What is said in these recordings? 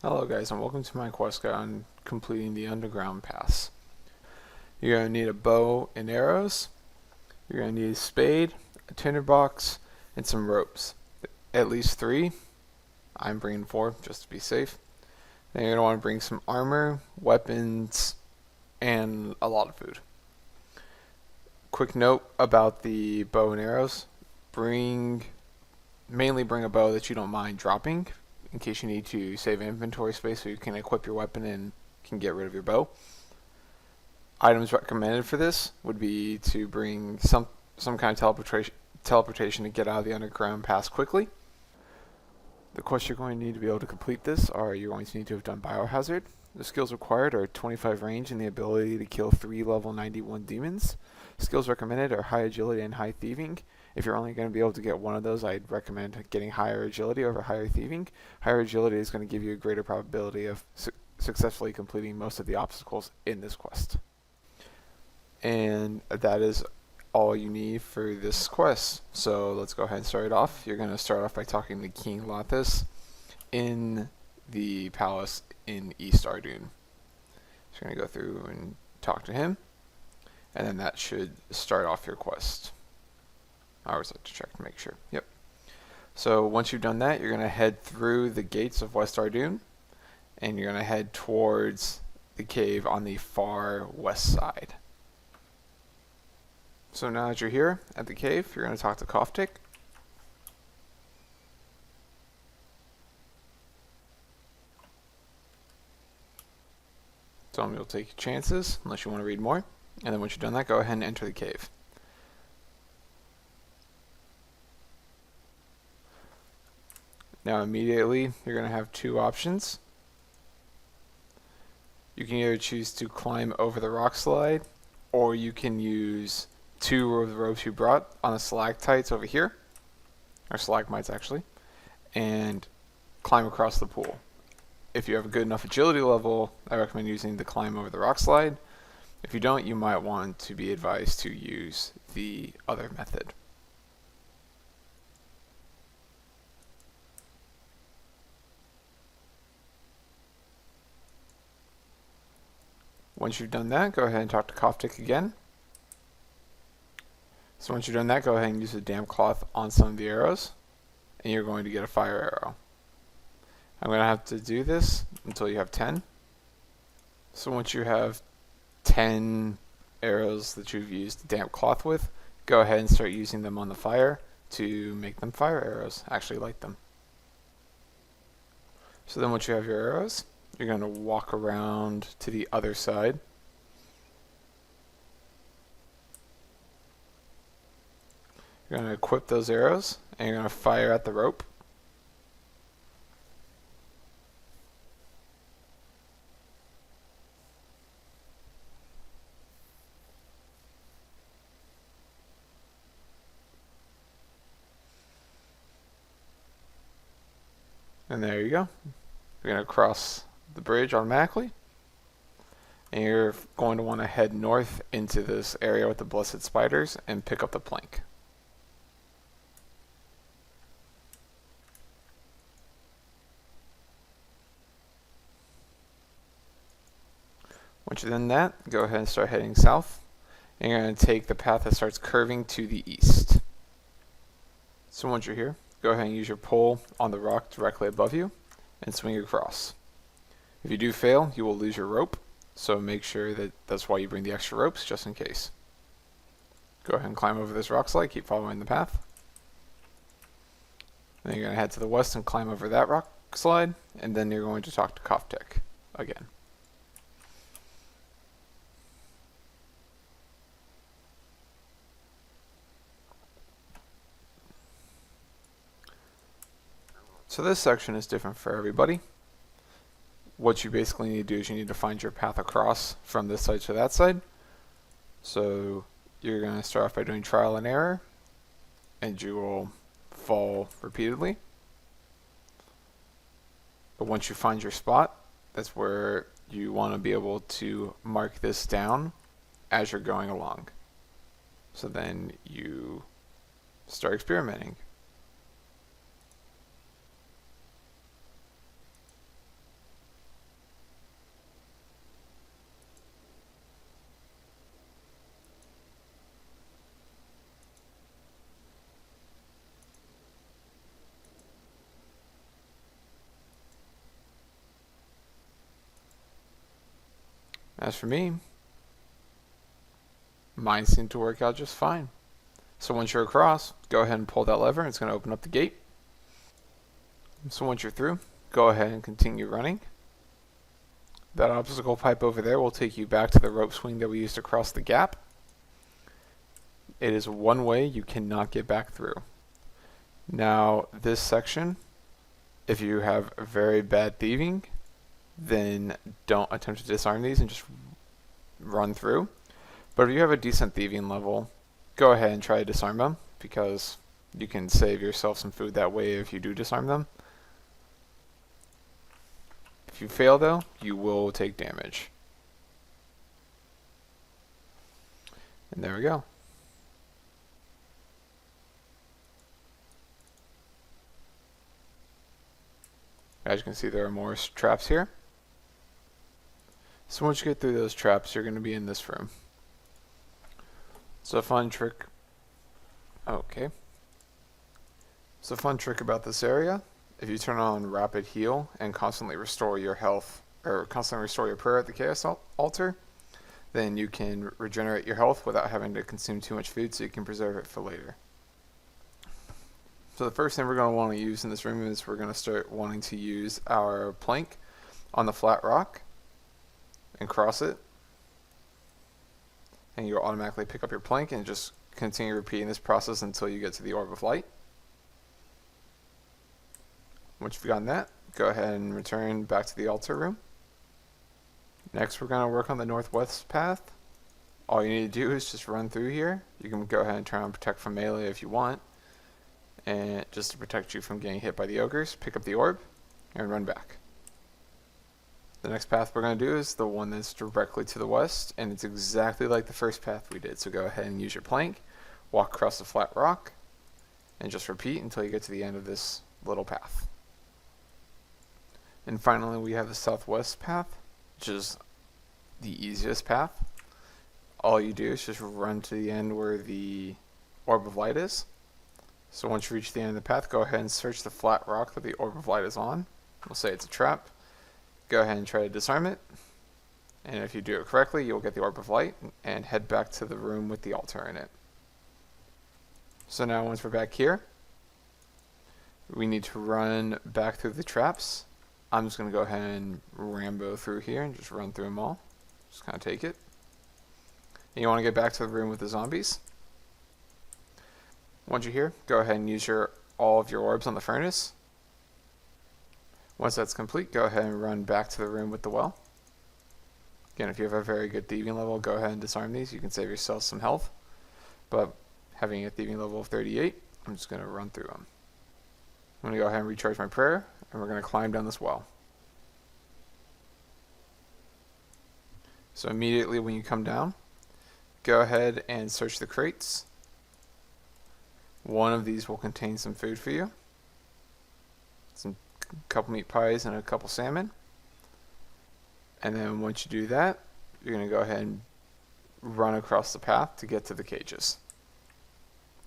Hello guys, and welcome to my quest guide on completing the underground pass. You're going to need a bow and arrows, you're going to need a spade, a tinderbox, and some ropes. At least 3. I'm bringing 4 just to be safe. Then you're going to want to bring some armor, weapons, and a lot of food. Quick note about the bow and arrows. Mainly bring a bow that you don't mind dropping in case you need to save inventory space so you can equip your weapon and can get rid of your bow. Items recommended for this would be to bring some kind of teleportation to get out of the underground pass quickly. The quests you're going to need to be able to complete this are you're going to need to have done Biohazard. The skills required are 25 range and the ability to kill 3 level 91 demons. Skills recommended are high agility and high thieving. If you're only going to be able to get one of those, I'd recommend getting higher agility over higher thieving. Higher agility is going to give you a greater probability of successfully completing most of the obstacles in this quest. And that is all you need for this quest. So let's go ahead and start it off. You're going to start off by talking to King Lathis in the palace in East Ardoon. So you're going to go through and talk to him, and then that should start off your quest. I always like to check to make sure. Yep. So once you've done that, you're going to head through the gates of West Ardoon, and you're going to head towards the cave on the far west side. So now that you're here at the cave, you're going to talk to Koftik. Tell him you'll take your chances unless you want to read more. And then once you've done that, go ahead and enter the cave. Now immediately, you're going to have 2 options. You can either choose to climb over the rock slide, or you can use 2 of the ropes you brought on the stalactites over here, or stalagmites actually, and climb across the pool. If you have a good enough agility level, I recommend using the climb over the rock slide. If you don't, you might want to be advised to use the other method. Once you've done that, go ahead and talk to Koftik again. So once you've done that, go ahead and use a damp cloth on some of the arrows, and you're going to get a fire arrow. I'm going to have to do this until you have 10. So once you have 10 arrows that you've used the damp cloth with, go ahead and start using them on the fire to make them fire arrows, actually light them. So then once you have your arrows, you're going to walk around to the other side. You're going to equip those arrows, and you're going to fire at the rope. And there you go. You're going to cross the bridge automatically. And you're going to want to head north into this area with the blessed spiders and pick up the plank. Once you've done that, go ahead and start heading south. And you're going to take the path that starts curving to the east. So once you're here, go ahead and use your pole on the rock directly above you and swing across. If you do fail, you will lose your rope, so make sure that's why you bring the extra ropes, just in case. Go ahead and climb over this rock slide, keep following the path. Then you're going to head to the west and climb over that rock slide, and then you're going to talk to Koftik again. So this section is different for everybody. What you basically need to do is you need to find your path across from this side to that side. So you're going to start off by doing trial and error, and you will fall repeatedly. But once you find your spot, that's where you want to be able to mark this down as you're going along. So then you start experimenting. As for me, mine seemed to work out just fine. So once you're across, go ahead and pull that lever and it's going to open up the gate. So once you're through, go ahead and continue running. That obstacle pipe over there will take you back to the rope swing that we used to cross the gap. It is one way you cannot get back through. Now this section, if you have very bad thieving, then don't attempt to disarm these and just run through. But if you have a decent thieving level, go ahead and try to disarm them, because you can save yourself some food that way if you do disarm them. If you fail though, you will take damage. And there we go. As you can see, there are more traps here. So once you get through those traps, you're going to be in this room. It's a fun trick. Okay. It's a fun trick about this area. If you turn on rapid heal and constantly restore your health, or constantly restore your prayer at the chaos altar, then you can regenerate your health without having to consume too much food, so you can preserve it for later. So the first thing we're going to want to use in this room is we're going to start wanting to use our plank on the flat rock and cross it. And you'll automatically pick up your plank and just continue repeating this process until you get to the orb of light. Once you've gotten that, go ahead and return back to the altar room. Next, we're going to work on the northwest path. All you need to do is just run through here. You can go ahead and try and protect from melee if you want. And just to protect you from getting hit by the ogres, pick up the orb and run back. The next path we're going to do is the one that's directly to the west, and it's exactly like the first path we did. So go ahead and use your plank, walk across the flat rock, and just repeat until you get to the end of this little path. And finally, we have the southwest path, which is the easiest path. All you do is just run to the end where the orb of light is. So once you reach the end of the path, go ahead and search the flat rock that the orb of light is on. We'll say it's a trap. Go ahead and try to disarm it. And if you do it correctly, you'll get the orb of light and head back to the room with the altar in it. So now once we're back here, we need to run back through the traps. I'm just going to go ahead and Rambo through here and just run through them all. Just kind of take it. And you want to get back to the room with the zombies. Once you're here, go ahead and use all of your orbs on the furnace. Once that's complete, go ahead and run back to the room with the well. Again, if you have a very good thieving level, go ahead and disarm these. You can save yourself some health. But having a thieving level of 38, I'm just going to run through them. I'm going to go ahead and recharge my prayer, and we're going to climb down this well. So immediately when you come down, go ahead and search the crates. One of these will contain some food for you. A couple meat pies and a couple salmon. And then once you do that, you're going to go ahead and run across the path to get to the cages.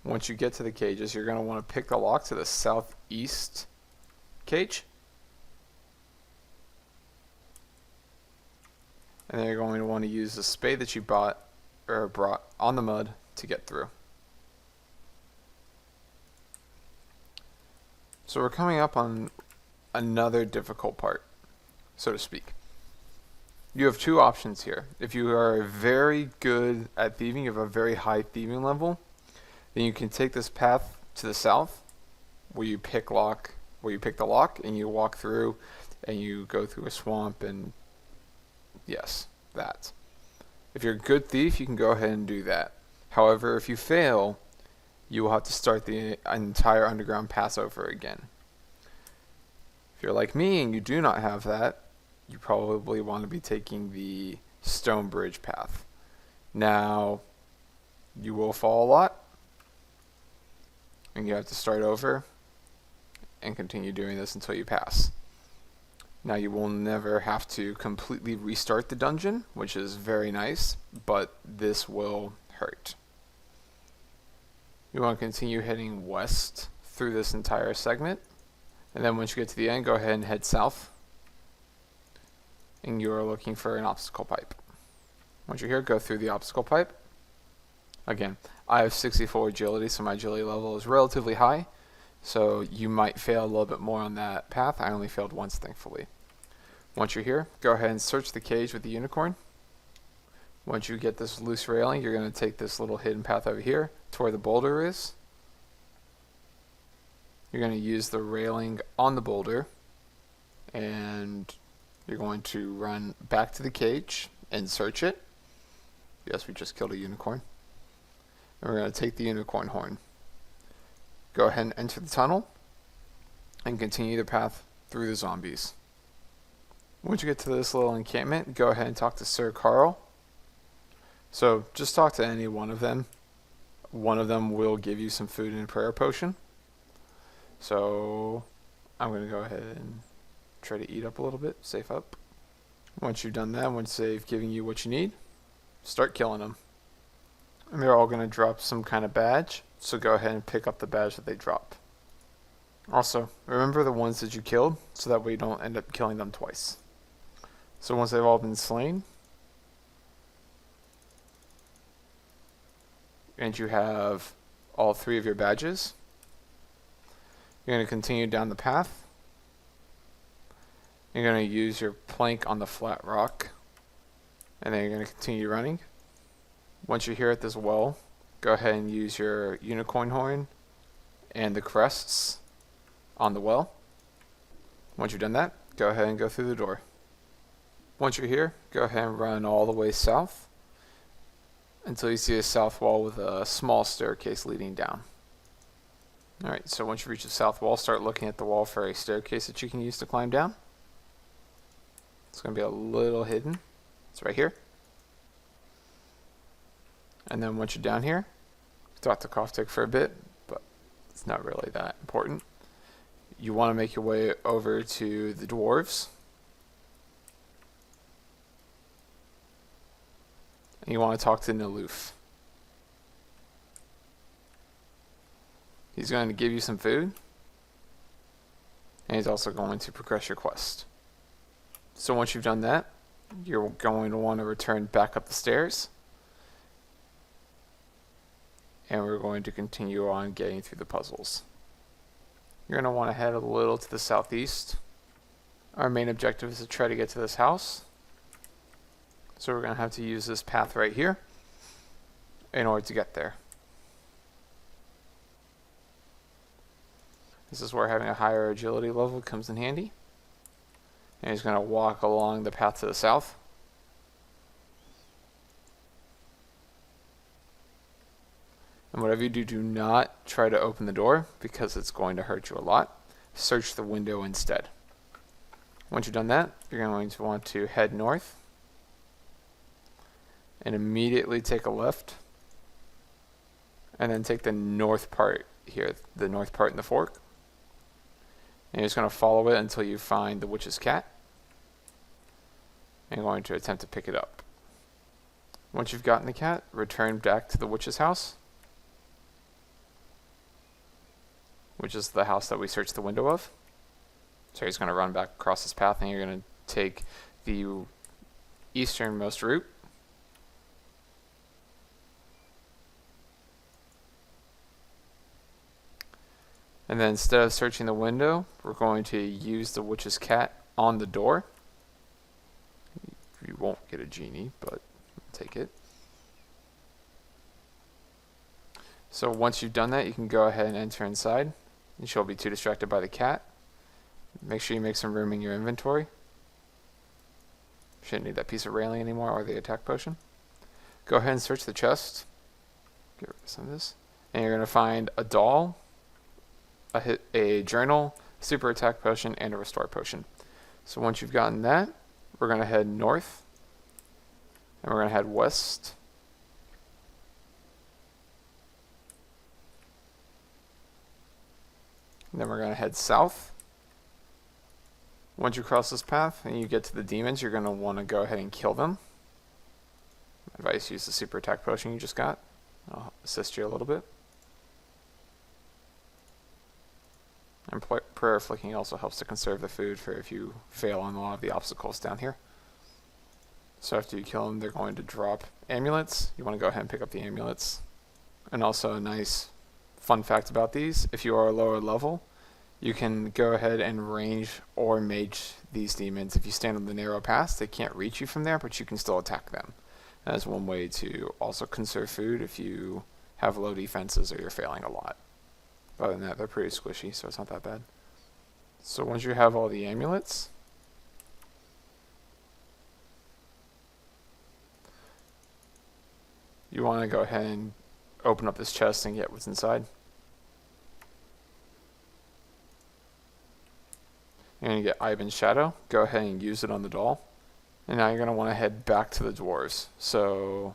Once you get to the cages, you're going to want to pick the lock to the southeast cage. And then you're going to want to use the spade that you brought on the mud to get through. So we're coming up on another difficult part, so to speak. You have two options here. If you are very good at thieving, you have a very high thieving level, then you can take this path to the south, where you pick the lock, and you walk through, and you go through a swamp, and yes, that. If you're a good thief, you can go ahead and do that. However, if you fail, you will have to start the entire underground pass over again. If you're like me and you do not have that, you probably want to be taking the stone bridge path. Now, you will fall a lot, and you have to start over and continue doing this until you pass. Now, you will never have to completely restart the dungeon, which is very nice, but this will hurt. You want to continue heading west through this entire segment, and then once you get to the end, go ahead and head south, and you are looking for an obstacle pipe. Once you're here, go through the obstacle pipe. Again, I have 64 agility, so my agility level is relatively high. So you might fail a little bit more on that path. I only failed once, thankfully. Once you're here, go ahead and search the cage with the unicorn. Once you get this loose railing, you're going to take this little hidden path over here to where the boulder is. You're going to use the railing on the boulder, and you're going to run back to the cage and search it. Yes, we just killed a unicorn. And we're going to take the unicorn horn. Go ahead and enter the tunnel and continue the path through the zombies. Once you get to this little encampment, go ahead and talk to Sir Carl. So just talk to any one of them. One of them will give you some food and a prayer potion. So I'm going to go ahead and try to eat up a little bit, safe up. Once you've done that, once they've given you what you need, start killing them. And they're all going to drop some kind of badge, so go ahead and pick up the badge that they drop. Also, remember the ones that you killed, so that way you don't end up killing them twice. So once they've all been slain, and you have all 3 of your badges, you're going to continue down the path. You're going to use your plank on the flat rock, and then you're going to continue running. Once you're here at this well, go ahead and use your unicorn horn and the crests on the well. Once you've done that, go ahead and go through the door. Once you're here, go ahead and run all the way south until you see a south wall with a small staircase leading down. Alright, so once you reach the south wall, start looking at the wall for a staircase that you can use to climb down. It's going to be a little hidden. It's right here. And then once you're down here, talk to Caustic for a bit, but it's not really that important. You want to make your way over to the dwarves. And you want to talk to Naloof. He's going to give you some food. And he's also going to progress your quest. So once you've done that, you're going to want to return back up the stairs. And we're going to continue on getting through the puzzles. You're going to want to head a little to the southeast. Our main objective is to try to get to this house. So we're going to have to use this path right here in order to get there. This is where having a higher agility level comes in handy. And he's going to walk along the path to the south. And whatever you do, do not try to open the door because it's going to hurt you a lot. Search the window instead. Once you've done that, you're going to want to head north and immediately take a left. And then take the north part here, the north part in the fork. And you're just going to follow it until you find the witch's cat. And you're going to attempt to pick it up. Once you've gotten the cat, return back to the witch's house, which is the house that we searched the window of. So he's going to run back across this path, and you're going to take the easternmost route. And then instead of searching the window, we're going to use the witch's cat on the door. You won't get a genie, but take it. So once you've done that, you can go ahead and enter inside. You shouldn't be too distracted by the cat. Make sure you make some room in your inventory. Shouldn't need that piece of railing anymore or the attack potion. Go ahead and search the chest. Get rid of some of this. And you're going to find a doll, a journal, super attack potion, and a restore potion. So once you've gotten that, we're going to head north. And we're going to head west. And then we're going to head south. Once you cross this path and you get to the demons, you're going to want to go ahead and kill them. Advice: use the super attack potion you just got. I'll assist you a little bit. And prayer flicking also helps to conserve the food for if you fail on a lot of the obstacles down here. So after you kill them, they're going to drop amulets. You want to go ahead and pick up the amulets. And also a nice fun fact about these, if you are a lower level, you can go ahead and range or mage these demons. If you stand on the narrow path, they can't reach you from there, but you can still attack them. That's one way to also conserve food if you have low defenses or you're failing a lot. But other than that, they're pretty squishy, so it's not that bad. So once you have all the amulets, you want to go ahead and open up this chest and get what's inside. You're going to get Ivan's Shadow. Go ahead and use it on the doll. And now you're going to want to head back to the dwarves. So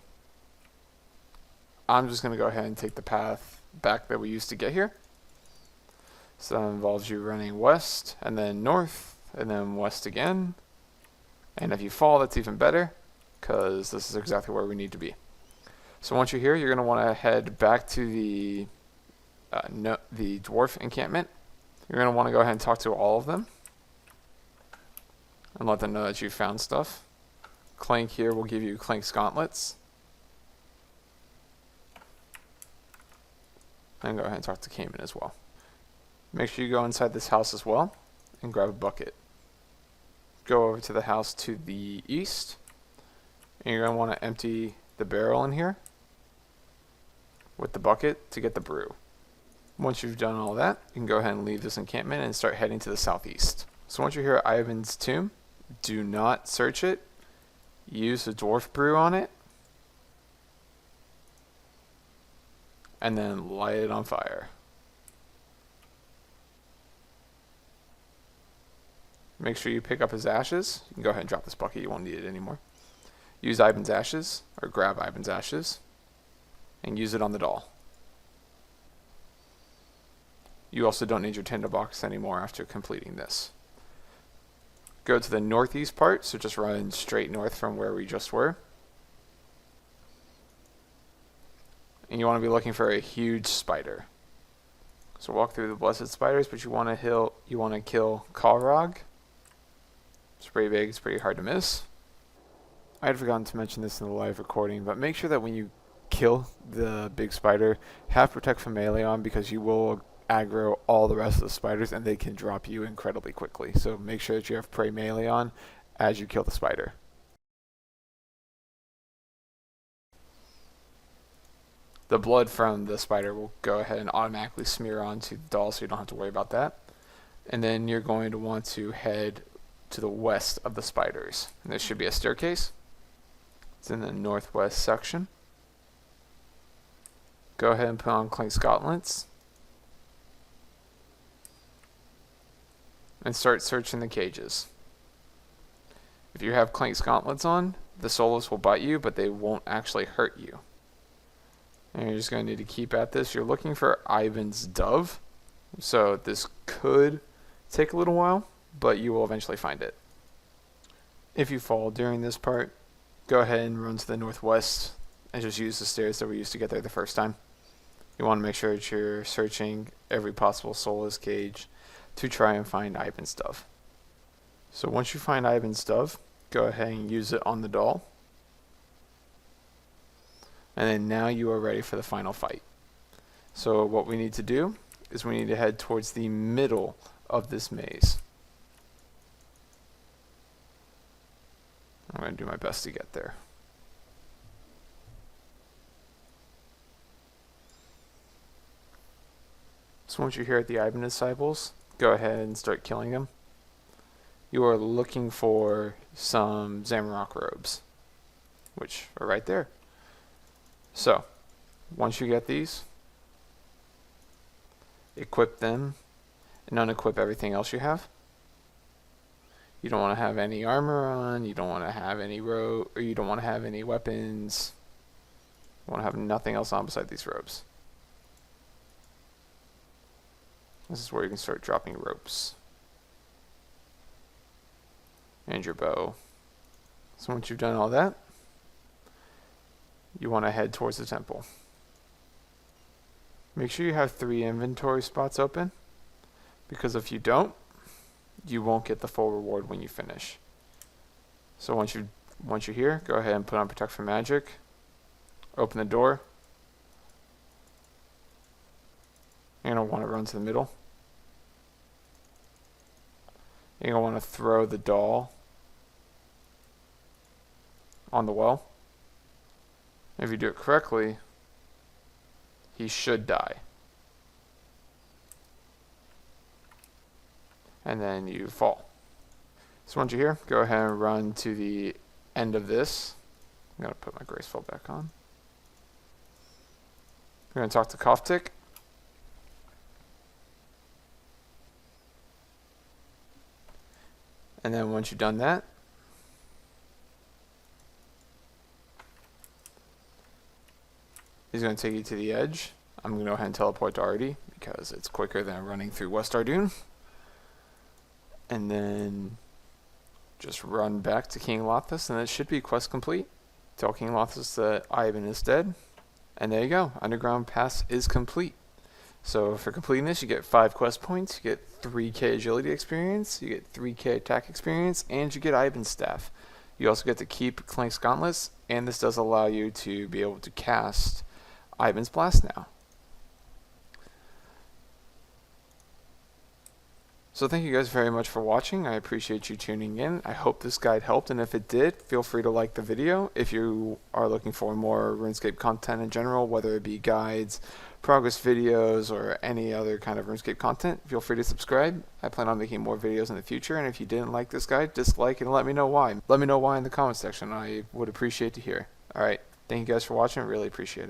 I'm just going to go ahead and take the path back that we used to get here. So that involves you running west, and then north, and then west again. And if you fall, that's even better, because this is exactly where we need to be. So once you're here, you're going to want to head back to the dwarf encampment. You're going to want to go ahead and talk to all of them and let them know that you found stuff. Clank here will give you Clank's gauntlets. And go ahead and talk to Cayman as well. Make sure you go inside this house as well and grab a bucket. Go over to the house to the east, and you're going to want to empty the barrel in here with the bucket to get the brew. Once you've done all that, you can go ahead and leave this encampment and start heading to the southeast. So once you're here at Ivan's tomb, do not search it. Use the dwarf brew on it, and then light it on fire. Make sure you pick up his ashes. You can go ahead and drop this bucket, you won't need it anymore. Use Ivan's ashes, or grab Ivan's ashes, and use it on the doll. You also don't need your tinderbox anymore after completing this. Go to the northeast part, so just run straight north from where we just were. And you want to be looking for a huge spider. So walk through the blessed spiders, but you want to kill Kalrog. It's pretty big, it's pretty hard to miss. I had forgotten to mention this in the live recording, but make sure that when you kill the big spider, have Protect from Melee on, because you will aggro all the rest of the spiders and they can drop you incredibly quickly. So make sure that you have Prey Melee on as you kill the spider. The blood from the spider will go ahead and automatically smear onto the doll, so you don't have to worry about that. And then you're going to want to head to the west of the spiders. And there should be a staircase. It's in the northwest section. Go ahead and put on Clank's gauntlets and start searching the cages. If you have Clank's gauntlets on, the soulless will bite you, but they won't actually hurt you. And you're just going to need to keep at this. You're looking for Ivan's dove, so this could take a little while, but you will eventually find it. If you fall during this part, go ahead and run to the northwest and just use the stairs that we used to get there the first time. You want to make sure that you're searching every possible soulless cage to try and find Ivan's dove. So once you find Ivan's dove, go ahead and use it on the doll. And then now you are ready for the final fight. So what we need to do is we need to head towards the middle of this maze. I'm going to do my best to get there. So once you're here at the Ivan disciples, go ahead and start killing them. You are looking for some Zamorak robes, which are right there. So, once you get these, equip them and unequip everything else you have. You don't want to have any armor on, you don't want to have any you don't want to have any weapons. You want to have nothing else on beside these robes. This is where you can start dropping ropes. And your bow. So once you've done all that, you want to head towards the temple. Make sure you have 3 inventory spots open, because if you don't, you won't get the full reward when you finish. So once you've Once you're here, go ahead and put on Protect from Magic. Open the door. You're going to want to run to the middle. You're going to want to throw the doll on the well. If you do it correctly, he should die. And then you fall. So once you're here, go ahead and run to the end of this. I'm going to put my graceful back on. We're going to talk to Koftik. And then once you've done that, he's going to take you to the edge. I'm going to go ahead and teleport to Artie because it's quicker than running through West Ardoon. And then just run back to King Lothus, and it should be quest complete. Tell King Lothus that Ivan is dead. And there you go. Underground Pass is complete. So for completing this, you get 5 quest points, you get 3k agility experience, you get 3k attack experience, and you get Ivan's staff. You also get to keep Clank's gauntlets, and this does allow you to be able to cast Ivan's Blast now. So thank you guys very much for watching. I appreciate you tuning in. I hope this guide helped, and if it did, feel free to like the video. If you are looking for more RuneScape content in general, whether it be guides, progress videos, or any other kind of RuneScape content, feel free to subscribe. I plan on making more videos in the future, and if you didn't like this guide, dislike and let me know why. Let me know why in the comment section. I would appreciate to hear. Alright, thank you guys for watching. I really appreciate it.